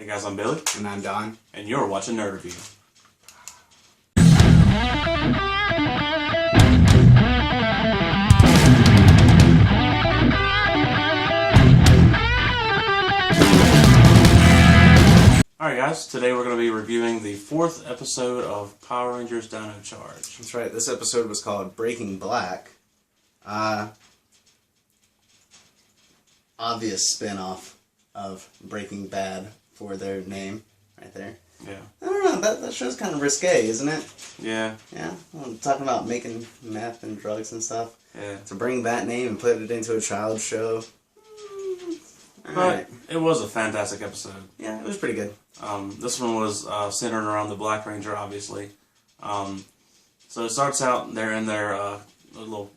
Hey guys, I'm Billy. And I'm Don. And you're watching Nerd Review. Alright guys, today we're going to be reviewing the 4th episode of Power Rangers Dino Charge. That's right, this episode was called Breaking Black. Obvious spin-off of Breaking Bad for their name, right there. Yeah. I don't know, that show's kind of risque, isn't it? Yeah. Yeah, well, talking about making meth and drugs and stuff. Yeah. To bring that name and put it into a child show. But it was a fantastic episode. Yeah, it was pretty good. This one was centered around the Black Ranger, obviously. So it starts out, they're in their little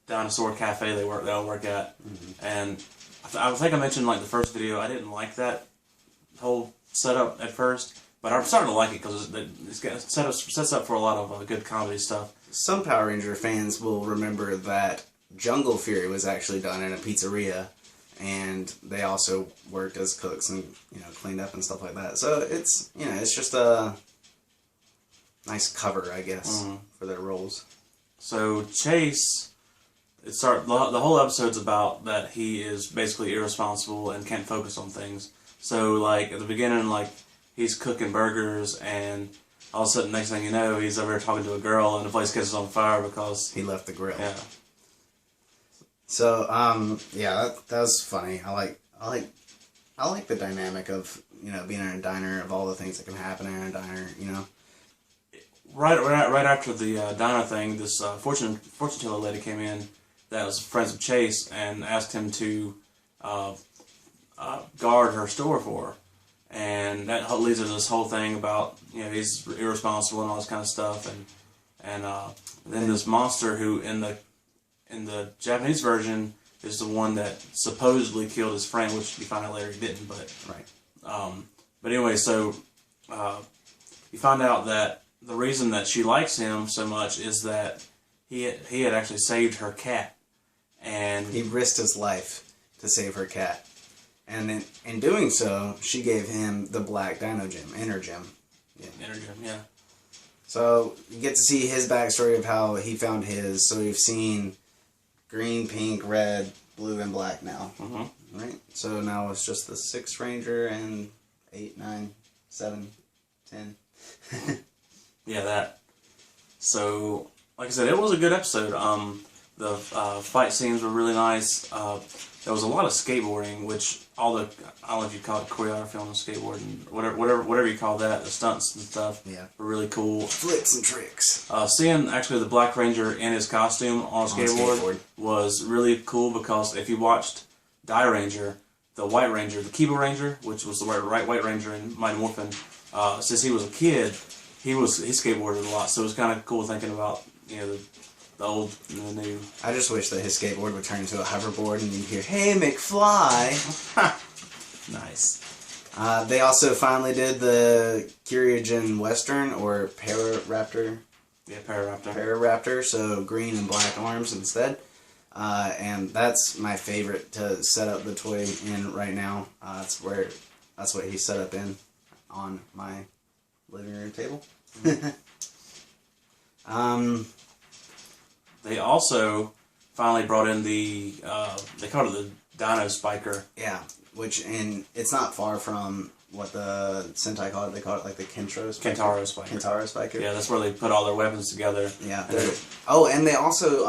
dinosaur cafe they all work at. Mm-hmm. And I think I mentioned like the first video, I didn't like that whole setup at first, but I'm starting to like it because it sets up for a lot of good comedy stuff. Some Power Ranger fans will remember that Jungle Fury was actually done in a pizzeria, and they also worked as cooks and cleaned up and stuff like that. So it's it's just a nice cover, I guess, for their roles. So Chase, the whole episode's about that he is basically irresponsible and can't focus on things. So like at the beginning, like he's cooking burgers, and all of a sudden, next thing you know, he's over there talking to a girl, and the place catches on fire because he left the grill. Yeah. So yeah, that was funny. I like the dynamic of being in a diner, of all the things that can happen in a diner. Right after the diner thing, this fortune teller lady came in that was friends with Chase and asked him to guard her store for her. And that leads to this whole thing about he's irresponsible and all this kind of stuff, and then this monster who in the Japanese version is the one that supposedly killed his friend, which you find out later he didn't. But right. But anyway, so you find out that the reason that she likes him so much is that he had actually saved her cat, and he risked his life to save her cat. And in doing so, she gave him the Black Dino Gem, Inner Gem. Yeah. Inner Gem, yeah. So you get to see his backstory of how he found his. So we've seen green, pink, red, blue, and black now. Mm-hmm. Right? So now it's just the 6th Ranger and 8, 9, 7, 10. Yeah, that. So, like I said, it was a good episode. The fight scenes were really nice. There was a lot of skateboarding, which I don't know if you call it choreography on the skateboard, and whatever you call that, the stunts and stuff, were really cool. Flips and tricks. Seeing actually the Black Ranger in his costume on a skateboard was really cool, because if you watched Die Ranger, the White Ranger, the Kiba Ranger, which was the White Ranger in Mighty Morphin, since he was a kid, he skateboarded a lot, so it was kind of cool thinking about the old and the new. I just wish that his skateboard would turn into a hoverboard and you'd hear, "Hey, McFly!" Nice. They also finally did the Kyrian Western, or Pararaptor. Yeah, Pararaptor. Pararaptor, so green and black arms instead. And that's my favorite to set up the toy in right now. That's what he's set up in on my living room table. They also finally brought in the, they called it the Dino Spiker. Yeah, it's not far from what the Sentai call it. They call it like the Kentaro Spiker. Kentaro Spiker. Yeah, that's where they put all their weapons together. Yeah. And they also,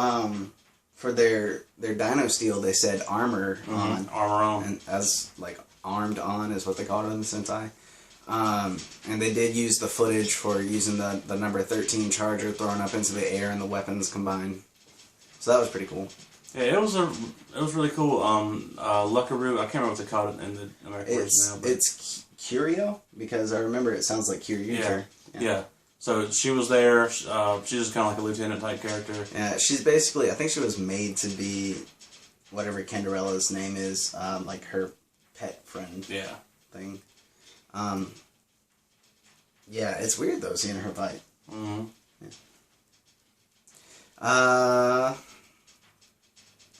for their Dino Steel, they said armor on. Armor on. And as, like, armed on is what they called it in the Sentai. And they did use the footage for using the number 13 charger thrown up into the air and the weapons combined. So that was pretty cool. Yeah, it was really cool. Luckaroo, I can't remember what they called it in the American version now. But it's Curio, because I remember it sounds like Kyryuger. Yeah. So she was there. She's just kind of like a lieutenant type character. Yeah, she's basically, I think she was made to be whatever Canderella's name is, like her pet friend. Yeah. Thing. Yeah, it's weird though seeing her fight. Mm-hmm. Yeah.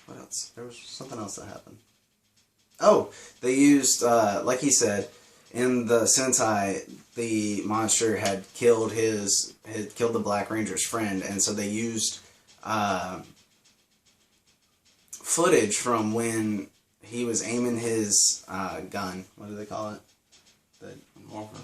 What else? There was something else that happened. Oh, they used, like he said, in the Sentai, the monster had killed the Black Ranger's friend, and so they used footage from when he was aiming his gun. What do they call it? The Morpher,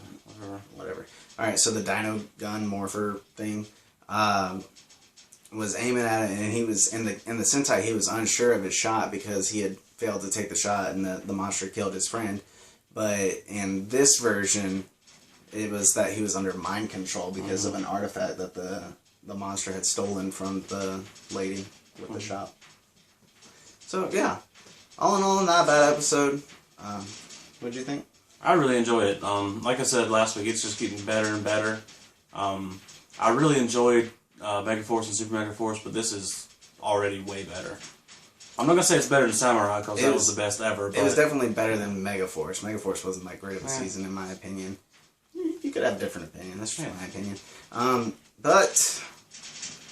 whatever. All right, so the Dino gun morpher thing was aiming at it, and he was in the Sentai. He was unsure of his shot because he had failed to take the shot, and the monster killed his friend. But in this version, it was that he was under mind control because of an artifact that the monster had stolen from the lady with the shop. So yeah, all in all, not a bad episode. What'd you think? I really enjoyed it. Like I said last week, it's just getting better and better. I really enjoyed Megaforce and Super Megaforce, but this is already way better. I'm not gonna say it's better than Samurai because that was the best ever. But it was definitely better than Megaforce. Megaforce wasn't that great of a season, in my opinion. You could have a different opinion. That's just my opinion. But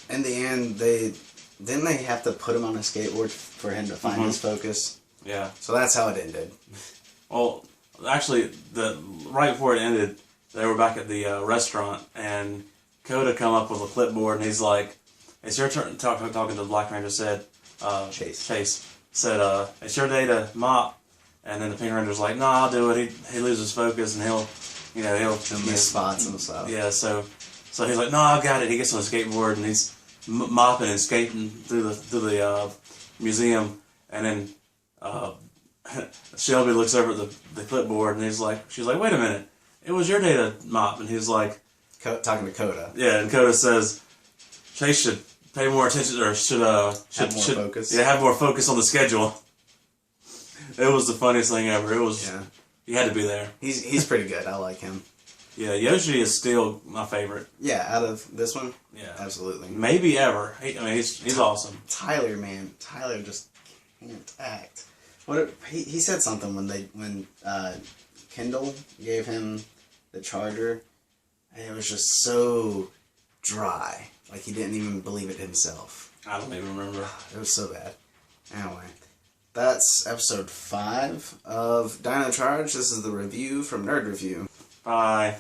in the end, didn't they have to put him on a skateboard for him to find his focus? Yeah. So that's how it ended. Well, actually, right before it ended, they were back at the restaurant, and Coda come up with a clipboard, and he's like, "It's your turn." Talking to the Black Ranger said, Chase said, "It's your day to mop," and then the Pink Ranger's like, "No, I'll do it." He loses focus, and he'll miss spots and stuff. Yeah, so he's like, "No, I got it." He gets on a skateboard, and he's mopping and skating through the museum, and then Shelby looks over at the clipboard, and she's like, "Wait a minute, it was your day to mop," and he's like, talking to Coda. Yeah, and Coda says, "Chase should pay more attention, or should have more focus. Yeah, have more focus on the schedule." It was the funniest thing ever. It was. Yeah. You had to be there. He's pretty good. I like him. Yeah, Yoshi is still my favorite. Yeah, out of this one. Yeah, absolutely. Maybe ever. He's awesome. Tyler, man, Tyler just can't act. He said something when Kendall gave him the charger, and it was just so dry. Like he didn't even believe it himself. I don't even remember. It was so bad. Anyway, that's episode 5 of Dino Charge. This is the review from Nerd Review. Bye.